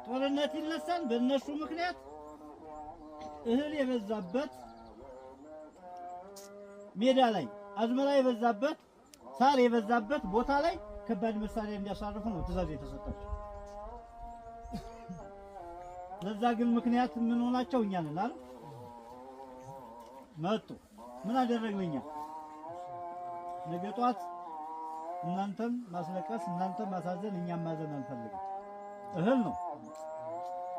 ጦርነት ይነሳል በእነሱ ምክንያት እህል የበዛበት ሜዳ ላይ አዝመራ የበዛበት ሳር የበዛበት ቦታ ላይ ከባድ መሳሪያ እንዲያሳርፉ ነው ትዕዛዝ የተሰጣቸው። ለዛ ግን ምክንያት ምን ሆናቸው እኛ ነን አይደል? መጡ። ምን አደረግን እኛ? ነገ ጧት እናንተም ማስለቀስ እናንተም ማሳዘን እኛም ማዘን አንፈልግም። እህል ነው።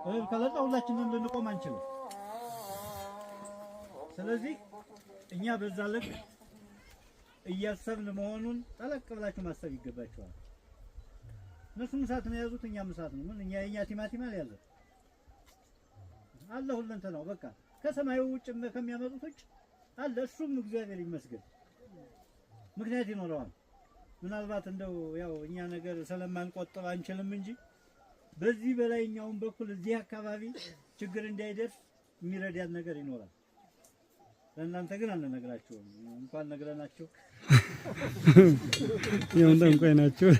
እህል ከሌለ ሁላችንም ልንቆም አንችልም። ስለዚህ እኛ በዛ ልክ እያሰብን መሆኑን ጠለቅ ብላችሁ ማሰብ ይገባችኋል። እነሱም እሳት ነው የያዙት፣ እኛም እሳት ነው። ምን እኛ የኛ ቲማቲም አልያዘ አለ ሁለንተናው በቃ ከሰማዩ ውጭ ከሚያመጡት ውጭ አለ። እሱም እግዚአብሔር ይመስገን ምክንያት ይኖረዋል። ምናልባት እንደው ያው እኛ ነገር ስለማንቆጥብ አንችልም እንጂ በዚህ በላይኛውን በኩል እዚህ አካባቢ ችግር እንዳይደርስ የሚረዳን ነገር ይኖራል። ለእናንተ ግን አንነግራችሁም። እንኳን ነግረናችሁ ያው ጠንቋይ ናችሁ።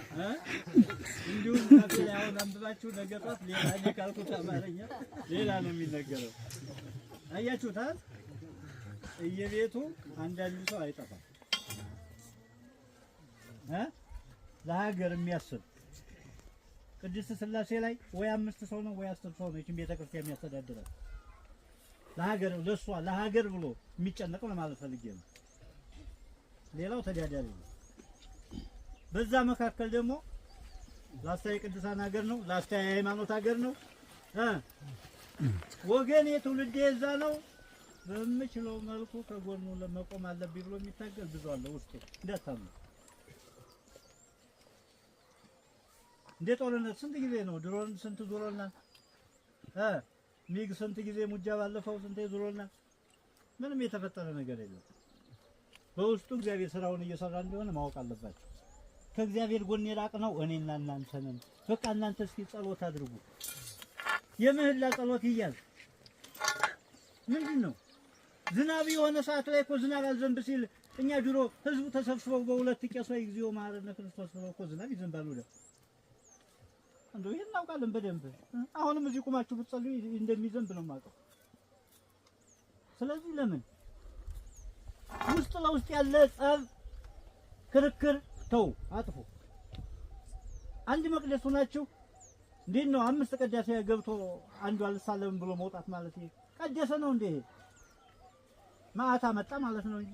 እንዲሁም ታዲያውን አንብባችሁ ነገ ጧት ሌላ ካልኩት አማርኛ ሌላ ነው የሚነገረው። አያችሁታል? እየቤቱ አንዳንድ ሰው አይጠፋም ለሀገር የሚያስብ ቅድስት ሥላሴ ላይ ወይ 5 ሰው ነው ወይ 10 ሰው ነው ይህን ቤተክርስቲያን የሚያስተዳድረው። ለሀገር ለሷ ለሀገር ብሎ የሚጨነቀው ለማለት ፈልጌ ነው። ሌላው ተዳዳሪ ነው። በዛ መካከል ደግሞ ላስታ የቅዱሳን ሀገር ነው፣ ላስታ የሃይማኖት ሀገር ነው። ወገን የትውልድ የዛ ነው። በምችለው መልኩ ከጎኑ ለመቆም አለብኝ ብሎ የሚታገል ብዙ አለ ውስጡ እንዳታምኑ። እንደ ጦርነት ስንት ጊዜ ነው ድሮን ስንት ዞሮናል። ሚግ ስንት ጊዜ ሙጃ ባለፈው ስንት ዞሮናል። ምንም የተፈጠረ ነገር የለም። በውስጡ እግዚአብሔር ስራውን እየሰራ እንደሆነ ማወቅ አለባችሁ። ከእግዚአብሔር ጎን የራቅ ነው እኔና እናንተ ነን። በቃ እናንተ እስኪ ጸሎት አድርጉ። የምህላ ጸሎት ይያዝ። ምንድነው ዝናብ የሆነ ሰዓት ላይ እኮ ዝናብ አልዘንብ ሲል እኛ ድሮ ህዝቡ ተሰብስበው በሁለት ቄስ ላይ ጊዜው ማረነ ክርስቶስ ብለው እኮ ዝናብ ይዘንባል ወደ እንደው ይሄን እናውቃለን በደንብ። አሁንም እዚህ ቁማችሁ ብትጸልዩ እንደሚዘንብ ነው የማውቀው። ስለዚህ ለምን ውስጥ ለውስጥ ያለ ጸብ ክርክር ተው አጥፉ። አንድ መቅደስ ሆናችሁ እንዴት ነው 5 ቅዳሴ ገብቶ አንዱ አልሳለም ብሎ መውጣት ማለት ይሄ ቀደሰ ነው እንዴ? ማታ መጣ ማለት ነው እንጂ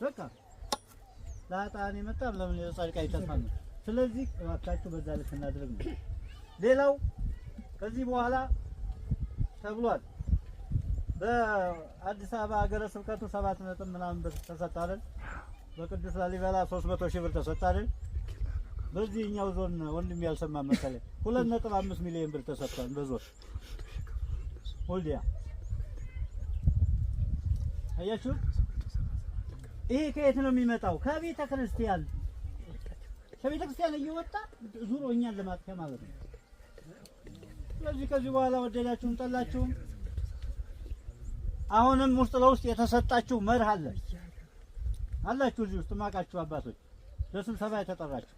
በቃ ላጣን የመጣ ለምን የጻድቃ ይተፋል። ስለዚህ እባካችሁ በዛ ልክ እናድርግ ነው። ሌላው ከዚህ በኋላ ተብሏል በአዲስ አበባ ሀገረ ስብከቱ 7 ነጥብ ምናምን ብር ተሰጣለን። በቅዱስ ላሊበላ 300 ሺህ ብር ተሰጣለን። በዚህኛው ዞን ወንድም ያልሰማ መሰለኝ 2.5 ሚሊዮን ብር ተሰጥቷል። በዞን ወልዲያ አያችሁ። ይሄ ከየት ነው የሚመጣው? ከቤተ ክርስቲያን እየወጣ ዙሮ እኛን ለማጥፋት ማለት ነው። ስለዚህ ከዚህ በኋላ ወደዳችሁም ጠላችሁም አሁንም ውስጥ ለውስጥ የተሰጣችሁ መርህ አላችሁ። እዚህ ውስጥ ማቃችሁ አባቶች ለስብሰባ የተጠራችሁ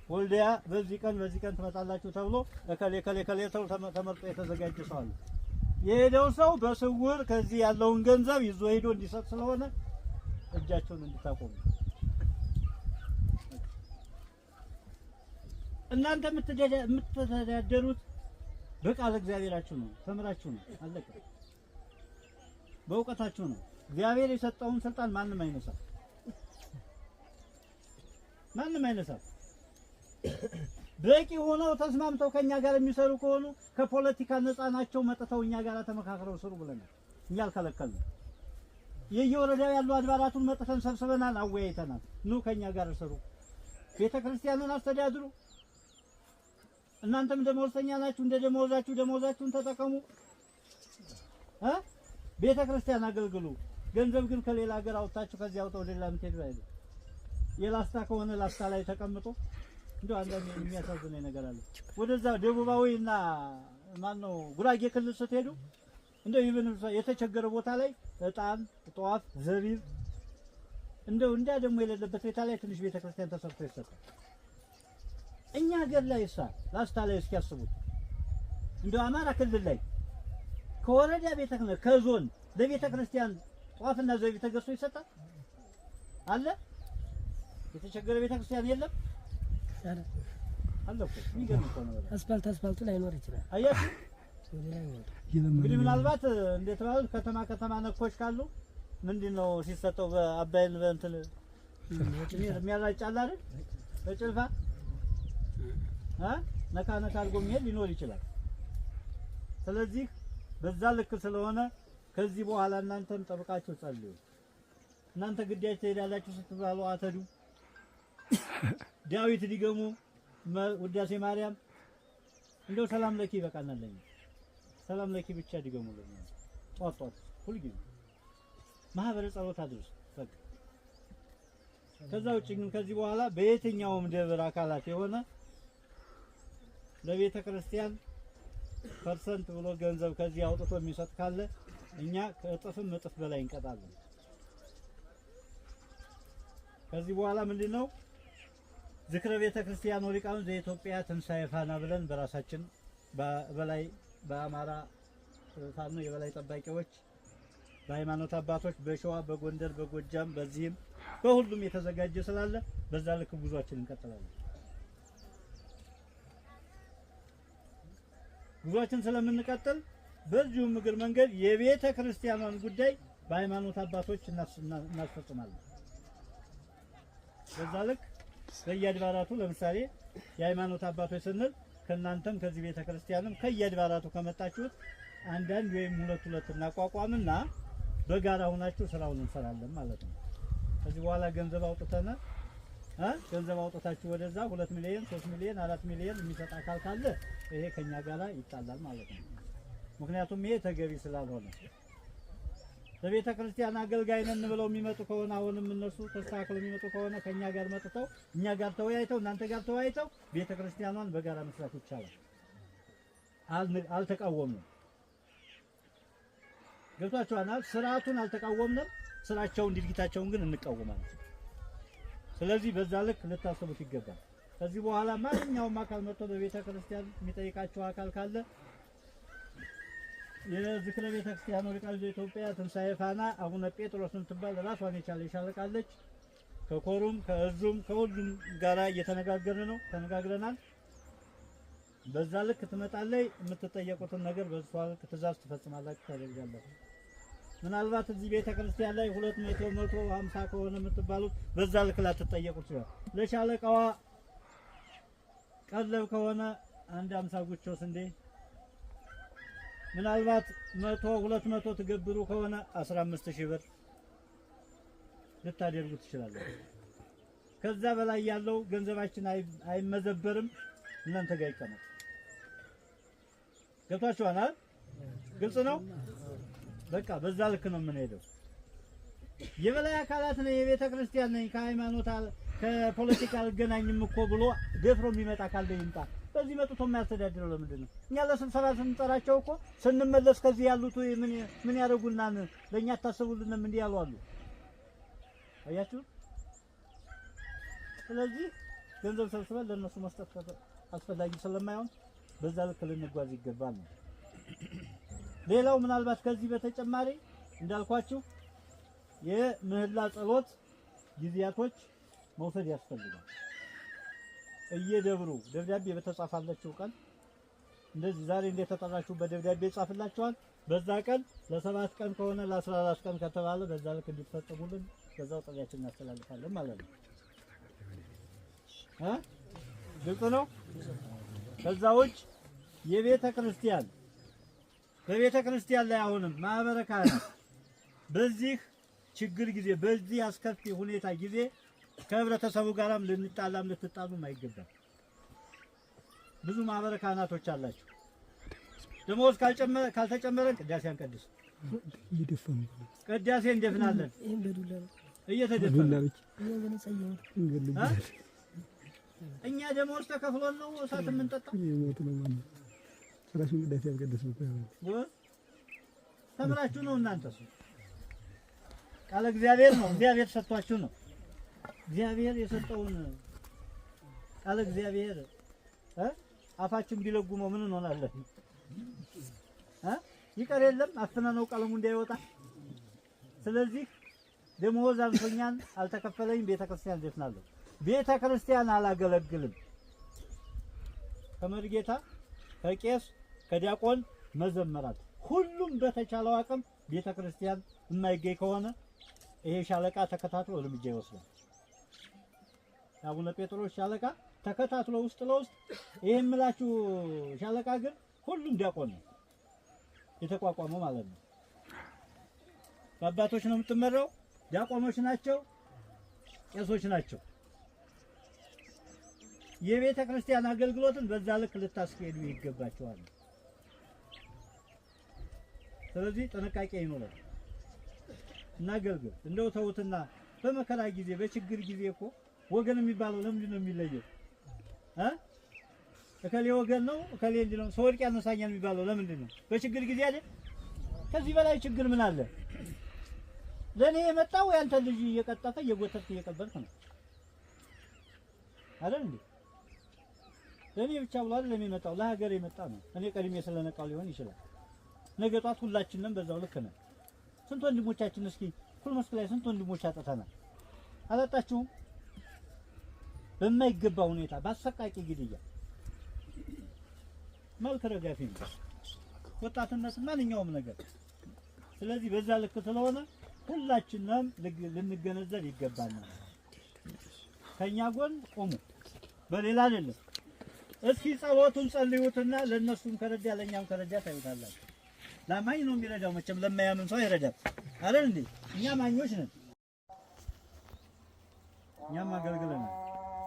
ወልዲያ በዚህ ቀን ትመጣላችሁ ተብሎ ከሌ ተመርጦ የተዘጋጀ ሰው አለ። የሄደው ሰው በስውር ከዚህ ያለውን ገንዘብ ይዞ ሄዶ እንዲሰጥ ስለሆነ እጃቸውን እንድታቆሙ። እናንተ የምትተዳደሩት በቃል እግዚአብሔራችሁ ነው፣ ተምራችሁ ነው፣ አለቀ። በእውቀታችሁ ነው። እግዚአብሔር የሰጠውን ስልጣን ማንም አይነሳም። በቂ ሆነው ተስማምተው ከኛ ጋር የሚሰሩ ከሆኑ ከፖለቲካ ነፃ ናቸው። መጥተው እኛ ጋር ተመካክረው ስሩ ብለናል። እኛ አልከለከልንም። የየወረዳው ያሉ አድባራቱን መጥተን ሰብስበናል፣ አወያይተናል። ኑ ከኛ ጋር ስሩ፣ ቤተክርስቲያንን አስተዳድሩ። እናንተም ደሞዝተኛ ናችሁ፣ እንደ ደሞዛችሁን ተጠቀሙ። ቤተክርስቲያን አገልግሉ። ገንዘብ ግን ከሌላ ሀገር አውጣችሁ ከዚህ አውጣው ሌላ ምትሄዱ አይደል? የላስታ ከሆነ ላስታ ላይ ተቀምጦ እንደው አንዳንድ የሚያሳዝነኝ ነገር አለ። ወደዛ ደቡባዊና ማነው ጉራጌ ክልል ስትሄዱ እንደው ይብን የተቸገረ ቦታ ላይ እጣን፣ ጧፍ፣ ዘቢብ እንደው እንዳ ደግሞ የሌለበት ቦታ ላይ ትንሽ ቤተክርስቲያን ተሰርቶ ይሰጣል። እኛ ሀገር ላይ ላስታ ላይ እስኪያስቡት እንደው አማራ ክልል ላይ ከወረዳ ቤተ ክህነት ከዞን ለቤተ ክርስቲያን ጧፍና ዘይት ተገዝቶ ይሰጣል አለ? የተቸገረ ቤተ ክርስቲያን የለም አለ እኮ የሚገርም እኮ ነው። አስፋልቱ ላይኖር ይችላል። አያችሁ እንግዲህ ምናልባት እንዴት ባል ከተማ ነኮች ካሉ ምንድነው ሲሰጠው በአባይን በእንትን የሚያራጫል አይደል በጭልፋ ነካ አድርጎ የሚሄድ ሊኖር ይችላል። ስለዚህ በዛ ልክ ስለሆነ ከዚህ በኋላ እናንተም ጠብቃችሁ ጸልዩ። እናንተ ግዳጅ ትሄዳላችሁ ስትባሉ አተዱ ዳዊት ሊገሙ ውዳሴ ማርያም እንደው ሰላም ለኪ ይበቃናል። ሰላም ለኪ ብቻ ዲገሙልኝ ጧት ሁልጊዜ ማህበረ ጸሎት አድርሱ በቃ። ከዛ ውጭ ግን ከዚህ በኋላ በየትኛውም ደብር አካላት የሆነ ለቤተ ክርስቲያን ፐርሰንት ብሎ ገንዘብ ከዚህ አውጥቶ የሚሰጥ ካለ እኛ ከእጥፍም እጥፍ በላይ እንቀጣለን። ከዚህ በኋላ ምንድነው ዝክረ ቤተ ክርስቲያን ወሊቃውንት ዘኢትዮጵያ ትንሣኤ ፋና ብለን በራሳችን በላይ በአማራ ፋኖ የበላይ ጠባቂዎች በሃይማኖት አባቶች በሸዋ በጎንደር በጎጃም በዚህም በሁሉም የተዘጋጀ ስላለ በዛ ልክ ጉዟችን እንቀጥላለን። ጉዟችን ስለምንቀጥል በዚሁም እግር መንገድ የቤተ ክርስቲያኗን ጉዳይ በሃይማኖት አባቶች እናስፈጽማለን። በዛ ልክ በየአድባራቱ ለምሳሌ የሃይማኖት አባቶች ስንል ከናንተም ከዚህ ቤተ ክርስቲያንም ከየአድባራቱ ከመጣችሁት አንዳንድ ወይም ሁለት እናቋቋምና በጋራ ሆናችሁ ስራውን እንሰራለን ማለት ነው። ከዚህ በኋላ ገንዘብ አውጥታችሁ ወደዛ 2 ሚሊዮን 3 ሚሊዮን 4 ሚሊዮን የሚሰጥ አካል ካለ ይሄ ከኛ ጋራ ይጣላል ማለት ነው። ምክንያቱም ይሄ ተገቢ ስላልሆነ ለቤተ ክርስቲያን አገልጋይ ነን ብለው የሚመጡ ከሆነ አሁንም እነሱ ተስተካክለው የሚመጡ ከሆነ ከኛ ጋር መጥተው እኛ ጋር ተወያይተው እናንተ ጋር ተወያይተው ቤተ ክርስቲያኗን በጋራ መስራት ይቻላል። አልተቃወምንም። ገብቷችኋል? ስርዓቱን አልተቃወምንም። ስራቸውን ድርጊታቸውን ግን እንቃወማለን። ስለዚህ በዛ ልክ ልታስቡት ይገባል። ከዚህ በኋላ ማንኛውም አካል መጥቶ በቤተ ክርስቲያን የሚጠይቃቸው አካል ካለ የዝክረ ቤተ ክርስቲያን ወሊቃውንት ዘኢትዮጵያ ትንሣኤ ፋና አቡነ ጴጥሮስ የምትባል ራሷን የቻለች ሻለቃለች። ከኮሩም ከእዙም ከሁሉም ጋራ ተነጋግረናል። በዛ ልክ ትመጣለች። የምትጠየቁትን ነገር በሷ ልክ ትእዛዝ ትፈጽማላችሁ፣ ታደርጋላችሁ። ምናልባት እዚህ ቤተ ክርስቲያን ላይ 200 150 ከሆነ የምትባሉት በዛ ልክ ላትጠየቁ ይችላል። ለሻለቃዋ ቀለብ ከሆነ 150 ጉቾ ስንዴ፣ ምናልባት 100 200 ትገብሩ ከሆነ 15000 ብር ልታደርጉ ትችላላችሁ። ከዛ በላይ ያለው ገንዘባችን አይመዘበርም፣ እናንተ ጋር ይቀመጥ። ገብታችኋል? ግልጽ ነው። በቃ በዛ ልክ ነው የምንሄደው። የበላይ አካላት ነው የቤተ ክርስቲያን ነኝ ከሃይማኖት ከፖለቲካ አልገናኝም እኮ ብሎ ደፍሮ የሚመጣ ካለ ይምጣ። በዚህ መጥቶ የማያስተዳድረው ለምንድን ነው? እኛ ለስብሰባ ስንጠራቸው እኮ ስንመለስ ከዚህ ያሉት ምን ያደርጉናል? ለእኛ አታስቡልንም እንዲህ ያሉ አሉ። አያችሁ? ስለዚህ ገንዘብ ሰብስበን ለእነሱ መስጠት አስፈላጊ ስለማይሆን በዛ ልክ ልንጓዝ ይገባል ነው። ሌላው ምናልባት ከዚህ በተጨማሪ እንዳልኳችሁ የምህላ ጸሎት ጊዜያቶች መውሰድ ያስፈልጋል። እየደብሩ ደብዳቤ በተጻፋላችሁ ቀን እንደዚህ ዛሬ እንደተጠራችሁ በደብዳቤ ጻፍላችኋል። በዛ ቀን ለ7 ቀን ከሆነ ለ14 ቀን ከተባለ በዛ ልክ እንድትፈጽሙልን በዛው ጥሪያችን እናስተላልፋለን ማለት ነው። ግልጽ ነው። ከዛ ውጭ የቤተ ክርስቲያን በቤተ ክርስቲያን ላይ አሁንም ማህበረ ካህናት በዚህ ችግር ጊዜ በዚህ አስከፊ ሁኔታ ጊዜ ከህብረተሰቡ ጋራም ልትጣሉም አይገባም። ብዙ ማህበረ ካህናቶች አላችሁ። ደሞዝ ካልተጨመረ ቅዳሴ አንቀድስ ቅዳሴ እንደፍናለን እየተደፈነ እኛ ደሞዝ ተከፍሎን ነው እሳት የምንጠጣው። ራሱን ቅዳሴ ያልቀደስም ተምራችሁ ነው እናንተ። ቃለ እግዚአብሔር ነው፣ እግዚአብሔር ሰጥቷችሁ ነው። እግዚአብሔር የሰጠውን ቃለ እግዚአብሔር አፋችን ቢለጉመው ምን እንሆናለን? ይቀር የለም አፍነነው ቀለሙ እንዳይወጣ። ስለዚህ ደሞዝ አንሶኛል አልተከፈለኝ ቤተክርስቲያን ደፍናለሁ። ቤተክርስቲያን አላገለግልም። ከመርጌታ ከቄስ ከዲያቆን መዘመራት ሁሉም በተቻለው አቅም ቤተክርስቲያን የማይገኝ ከሆነ ይሄ ሻለቃ ተከታትሎ እርምጃ ይወስዳል። አቡነ ጴጥሮስ ሻለቃ ተከታትሎ ውስጥ ለውስጥ ይሄ የምላችሁ ሻለቃ ግን ሁሉም ዲያቆን ነው የተቋቋመው ማለት ነው። በአባቶች ነው የምትመራው። ዲያቆኖች ናቸው፣ ቄሶች ናቸው። የቤተ ክርስቲያን አገልግሎትን በዛ ልክ ልታስኬዱ ይገባቸዋል። ስለዚህ ጥንቃቄ ይኖራል። እናገልግል። እንደው ተውትና በመከራ ጊዜ በችግር ጊዜ እኮ ወገን የሚባለው ለምንድን ነው የሚለየው? እከሌ ወገን ነው እከሌ እንዲህ ነው። ሰው ወድቅ ያነሳኛል የሚባለው ለምንድን ነው? በችግር ጊዜ አይደል? ከዚህ በላይ ችግር ምን አለ? ለኔ የመጣው ያንተ ልጅ እየቀጠፈ እየጎተተ እየቀበልክ ነው አይደል እንዴ? ለኔ ብቻ ብሎ አይደለም የመጣው ለሀገር የመጣ ነው። እኔ ቀድሜ ስለነቃው ሊሆን ይችላል። ነገ ጧት ሁላችንም በዛው ልክ ነን። ስንት ወንድሞቻችን እስኪ ሁሉ መስክ ላይ ስንት ወንድሞች አጠተናል? አላጣችሁም? በማይገባ ሁኔታ ባሰቃቂ ግድያ መልክ ረጋፊ ነው ወጣትነት ማንኛውም ነገር። ስለዚህ በዛ ልክ ስለሆነ ሁላችንም ልንገነዘብ ይገባናል። ከኛ ጎን ቆሙ፣ በሌላ አይደለም። እስኪ ጸሎቱን ጸልዩትና ለነሱም ከረዳ ለኛም ከረዳ ታዩታላችሁ። ለማኝ ነው የሚረዳው መቼም ለማያምን ሰው አይረዳም አይደል እንዴ? እኛ ማኞች ነን። እኛም አገልግለናል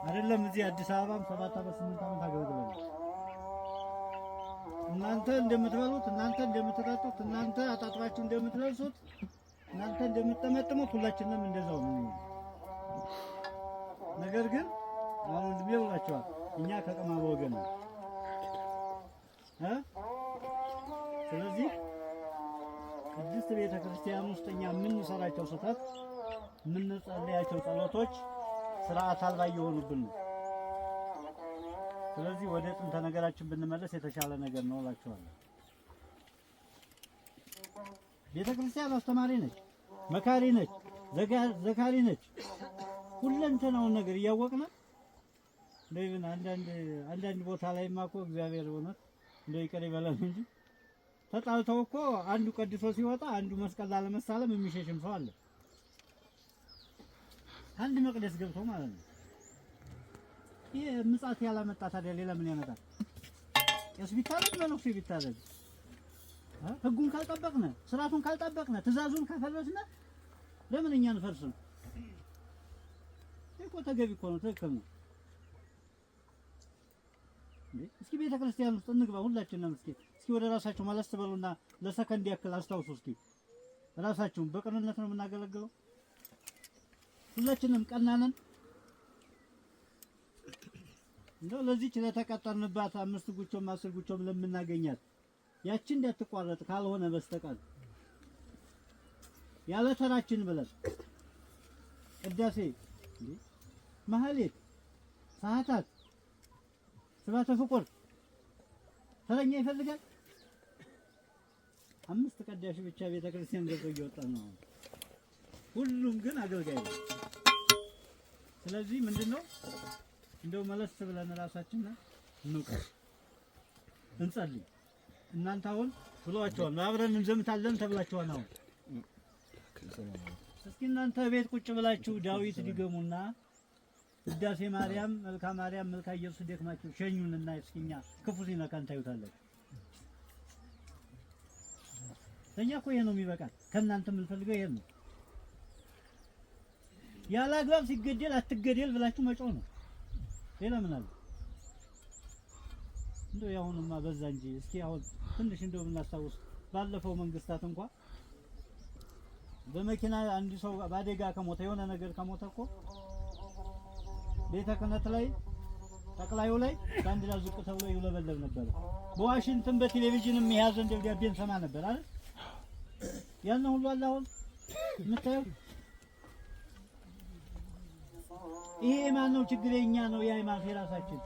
አይደለም? እዚህ አዲስ አበባም 7 ዓመት 8 ዓመት አገልግለናል። እናንተ እንደምትበሉት እናንተ እንደምትጠጡት እናንተ አጣጥባችሁ እንደምትለብሱት እናንተ እንደምትጠመጥሙት ሁላችንም እንደዛው ነው። ነገር ግን አሁን ቢብላችኋል እኛ ከቀማው ወገን ነው። ስለዚህ ቅድስት ቤተ ክርስቲያን ውስጥ እኛ የምንሰራቸው ስህተት የምንጸልያቸው ጸሎቶች ስርዓት አልባ እየሆኑብን ነው። ስለዚህ ወደ ጥንተ ነገራችን ብንመለስ የተሻለ ነገር ነው እላችኋለሁ። ቤተ ክርስቲያን አስተማሪ ነች፣ መካሪ ነች፣ ዘካሪ ነች። ሁለንተናውን ነገር እያወቅን እንደምን አንዳንድ ቦታ ላይማ እኮ እግዚአብሔር እውነት እንደው ይቀር ይበላል እንጂ ተጣልተው እኮ አንዱ ቀድሶ ሲወጣ አንዱ መስቀል ላለመሳለም የሚሸሽም ሰው አለ። አንድ መቅደስ ገብቶ ማለት ነው። ይሄ ምጻት ያላመጣ ታዲያ ሌላ ምን ያመጣል? ቄስ ቢታረድ መነኩሴ ቢታረድ ህጉን ካልጠበቅነ ስርዓቱን ካልጠበቅነ ትእዛዙን ካፈረስነ ለምን እኛ እንፈርስም? እኮ ተገቢ እኮ ነው፣ ትክክል ነው። እስኪ ቤተ ክርስቲያን ውስጥ እንግባ ሁላችንም። እስኪ ወደ ራሳችሁ መለስ በሉና ለሰከንድ ያክል አስታውሱ። እስኪ ራሳችሁን በቅንነት ነው የምናገለግለው? ሁላችንም ቀናነን? እንደው ለዚህች ለተቀጠርንባት 5 ጉቾም 10 ጉቾም ለምናገኛት ያቺ እንዳትቋረጥ ካልሆነ በስተቀር ያለ ተራችን ብለን ቅዳሴ ማህሌት ሰዓታት ስብሐተ ፍቁር ተረኛ ይፈልጋል። 5 ቀዳሽ ብቻ ቤተክርስቲያን ገብቶ እየወጣ ነው። ሁሉም ግን አገልጋይ ነው። ስለዚህ ምንድነው እንደው መለስ ብለን ራሳችንን እንውቀስ፣ እንጸልይ። እናንተ አሁን ብሏቸዋል አብረን እንዘምታለን ተብላችኋል። አሁን እስኪ እናንተ ቤት ቁጭ ብላችሁ ዳዊት ድገሙና ውዳሴ ማርያም መልካ ማርያም መልካ ኢየሱስ ደክማችሁ ሸኙንና እስኪኛ ክፉ ሲነካን ታዩታላችሁ። እኛ እኮ ይሄ ነው የሚበቃል። ከእናንተ የምንፈልገው ይሄ ነው። ያለ አግባብ ሲገደል አትገደል ብላችሁ መጮህ ነው። ሌላ ምን አለ? እንደው ያሁንማ በዛ እንጂ እስኪ አሁን ትንሽ እንደው እናስታውስ። ባለፈው መንግስታት እንኳን በመኪና አንድ ሰው ባደጋ ከሞተ የሆነ ነገር ከሞተ እኮ ቤተ ክህነት ላይ ጠቅላዩ ላይ ባንዲራ ዝቅ ተብሎ ይውለበለብ ነበር። በዋሽንግተን በቴሌቪዥንም የያዘን ደብዳቤ እንሰማ ነበር አይደል? ያን ሁሉ አለ አሁን የምታየው። ይሄ ማን ነው ችግር? የኛ ነው የሃይማኖት የራሳችን።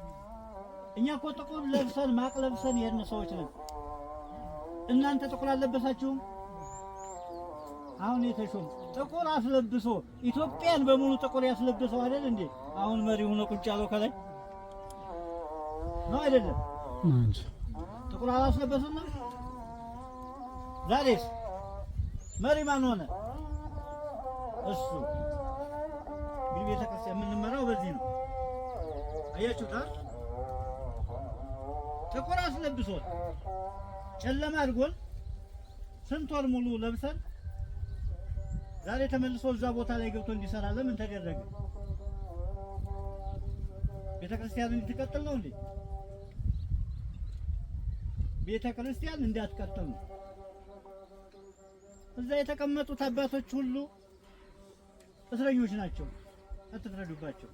እኛ እኮ ጥቁር ለብሰን ማቅ ለብሰን የሄድን ሰዎች ነን። እናንተ ጥቁር አልለበሳችሁም? አሁን የተሾም ጥቁር አስለብሶ ኢትዮጵያን በሙሉ ጥቁር ያስለብሰው አይደል እንዴ? አሁን መሪ ሆኖ ቁጭ ያለው ከላይ ነው አይደለም? ጥቁር አላስለበሰና ዛሬስ መሪ ማን ሆነ? እሱ። እንግዲህ ቤተክርስቲያን የምንመራው በዚህ ነው። አያችሁታ? ጥቁር አስለብሶን ጨለማ አድርጎን ስንት ወር ሙሉ ለብሰን ዛሬ ተመልሶ እዛ ቦታ ላይ ገብቶ እንዲሰራ ለምን ተደረገ? ቤተክርስቲያን እንድትቀጥል ነው እንዴ? ቤተክርስቲያን እንዳትቀጥል ነው። እዛ የተቀመጡት አባቶች ሁሉ እስረኞች ናቸው። አትፍረዱባቸው።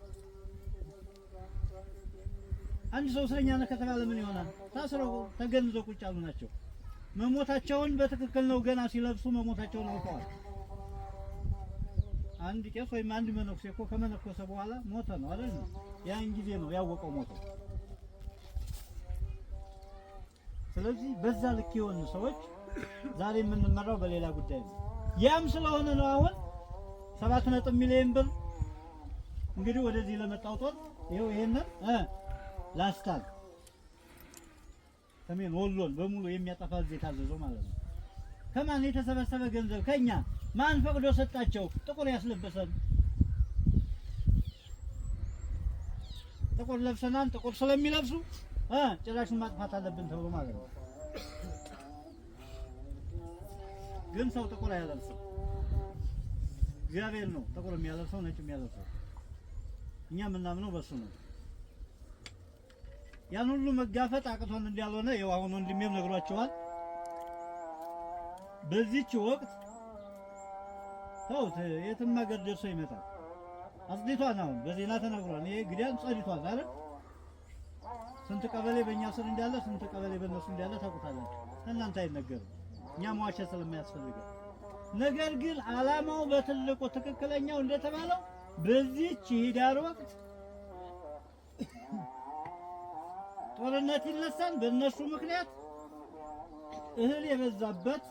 አንድ ሰው እስረኛ ነው ከተባለ ምን ይሆናል? ታስረው ተገንዘው ቁጭ ያሉ ናቸው። መሞታቸውን በትክክል ነው ገና ሲለብሱ መሞታቸውን አውቀዋል። አንድ ቄስ ወይም አንድ መነኩሴ እኮ ከመነኮሰ በኋላ ሞተ ነው አይደል? ያን ጊዜ ነው ያወቀው ሞተ። ስለዚህ በዛ ልክ የሆኑ ሰዎች ዛሬ የምንመራው በሌላ ጉዳይ ነው። ያም ስለሆነ ነው አሁን 7 ሚሊዮን ብር እንግዲህ ወደዚህ ለመጣው ጦር ይሄው ይሄንን ላስታል ሰሜን ወሎን በሙሉ የሚያጠፋ ዘይት አዘዘው ማለት ነው። ከማን የተሰበሰበ ገንዘብ? ከኛ። ማን ፈቅዶ ሰጣቸው? ጥቁር ያስለበሰን ጥቁር ለብሰናል። ጥቁር ስለሚለብሱ ጭራሹን ማጥፋት አለብን ተብሎ ማለት ነው። ግን ሰው ጥቁር አያለብስም። እግዚአብሔር ነው ጥቁር የሚያለብሰው ነጭ የሚያለብሰው። እኛ የምናምነው በሱ ነው። ያን ሁሉ መጋፈጥ አቅቶን እንዳልሆነ ያው አሁን ወንድሜም ነግሯቸዋል። በዚህች ወቅት ተውት፣ የትም ሀገር ደርሶ ይመጣል። አጽድቷን አሁን በዜና ተነግሯል። ይሄ ግዳን ጸድቷል አይደል? ስንት ቀበሌ በእኛ ስር እንዳለ ስንት ቀበሌ በእነሱ እንዳለ ታውቁታላችሁ። እናንተ አይነገርም፣ እኛ መዋሸት ስለማያስፈልገው። ነገር ግን ዓላማው በትልቁ ትክክለኛው እንደተባለው በዚህች የህዳር ወቅት ጦርነት ይነሳል። በእነሱ ምክንያት እህል የበዛበት